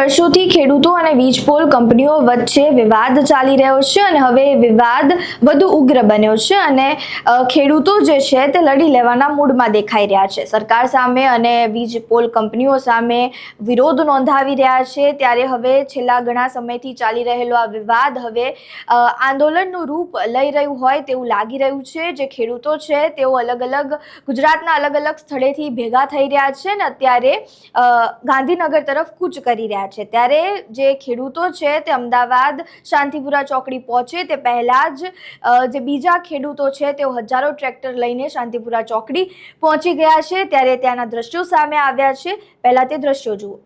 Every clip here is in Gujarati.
વર્ષોથી ખેડૂતો અને વીજપોલ કંપનીઓ વચ્ચે વિવાદ ચાલી રહ્યો છે અને હવે વિવાદ વધુ ઉગ્ર બન્યો છે અને ખેડૂતો જે છે તે લડી લેવાના મૂડમાં દેખાઈ રહ્યા છે। સરકાર સામે અને વીજપોલ કંપનીઓ સામે વિરોધ નોંધાવી રહ્યા છે। ત્યારે હવે છેલ્લા ઘણા સમયથી ચાલી રહેલો આ વિવાદ હવે આંદોલનનું રૂપ લઈ રહ્યું હોય તેવું લાગી રહ્યું છે। જે ખેડૂતો છે તેઓ અલગ અલગ ગુજરાતના અલગ અલગ સ્થળેથી ભેગા થઈ રહ્યા છે અને અત્યારે ગાંધીનગર તરફ કૂચ કરી રહ્યા છે। ત્યારે જે ખેડૂતો છે તે અમદાવાદ શાંતિપુરા ચોકડી પહોંચે તે પહેલા જ જે બીજા ખેડૂતો છે તેઓ હજારો ટ્રેક્ટર લઈને શાંતિપુરા ચોકડી પહોંચી ગયા છે। ત્યારે ત્યાંના દ્રશ્યો સામે આવ્યા છે। પહેલા તે દ્રશ્યો જુઓ।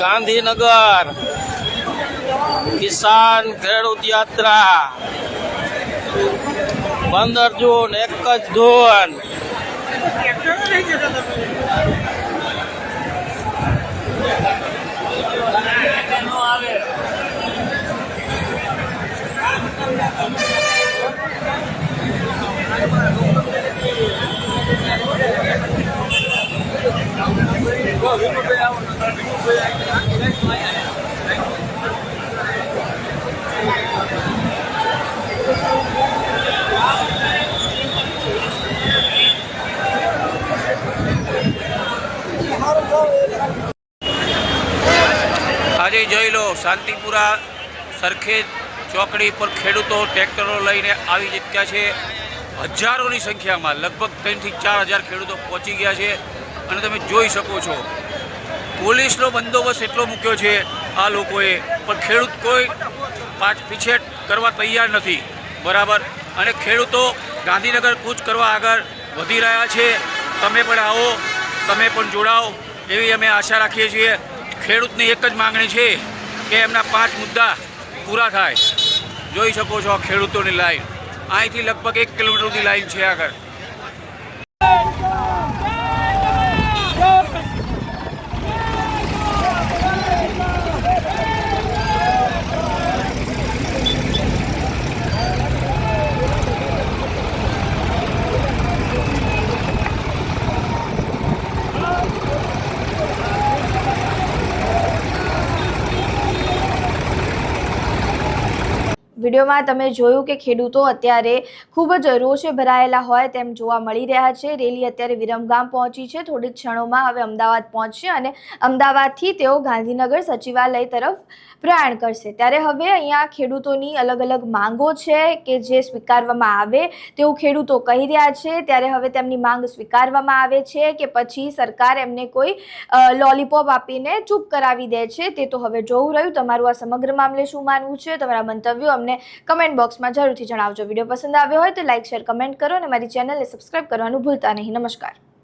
ગાંધીનગર કિસાન ખેડૂત યાત્રા 15 જૂન એક જ ધૂન। આજે જોઈ લો શાંતિપુરા સરખેજ ચોકડી પર ખેડૂતો ટ્રેક્ટરો લઈને આવી ચૂક્યા છે। હજારોની સંખ્યામાં લગભગ 3 થી 4 હજાર ખેડૂતો પહોંચી ગયા છે અને તમે જોઈ શકો છો પોલીસનો બંદોબસ્ત એટલો મૂક્યો છે આ લોકોએ, પણ ખેડૂત કોઈ પીછેહટ કરવા તૈયાર નથી, બરાબર। અને ખેડૂતો ગાંધીનગર કૂચ કરવા આગળ વધી રહ્યા છે. તમે પણ આવો, તમે પણ જોડાઓ એવી અમે આશા રાખીએ છીએ. ખેડૂતની એક જ માંગણી છે કે એમના 5 મુદ્દા પૂરા થાય. જોઈ શકો છો ખેડૂતોની લાઈન, અહીંથી લગભગ 1 કિલોમીટરની લાઈન છે આગળ. વિડીયોમાં તમે જોયું કે ખેડૂતો અત્યારે ખૂબ જ રોષે ભરાયેલા હોય તેમ જોવા મળી રહ્યા છે. રેલી અત્યારે વિરમગામ પહોંચી છે, થોડીક ક્ષણોમાં હવે અમદાવાદ પહોંચશે અને અમદાવાદથી તેઓ ગાંધીનગર સચિવાલય તરફ પ્રયાણ કરશે. ત્યારે હવે અહીંયા ખેડૂતોની અલગ અલગ માંગો છે કે જે સ્વીકારવામાં આવે તેવું ખેડૂતો કહી રહ્યા છે. ત્યારે હવે તેમની માંગ સ્વીકારવામાં આવે છે કે પછી સરકાર એમને કોઈ લોલીપોપ આપીને ચૂપ કરાવી દે છે, તે તો હવે જોવું રહ્યું. તમારું આ સમગ્ર મામલે શું માનવું છે? તમારા મંતવ્યો અમને કમેન્ટ બોક્સમાં જરૂરથી જણાવજો. વિડીયો પસંદ આવ્યો હોય તો લાઇક, શેર, કમેન્ટ કરો અને મારી ચેનલને સબસ્ક્રાઇબ કરવાનું ભૂલતા નહીં. નમસ્કાર.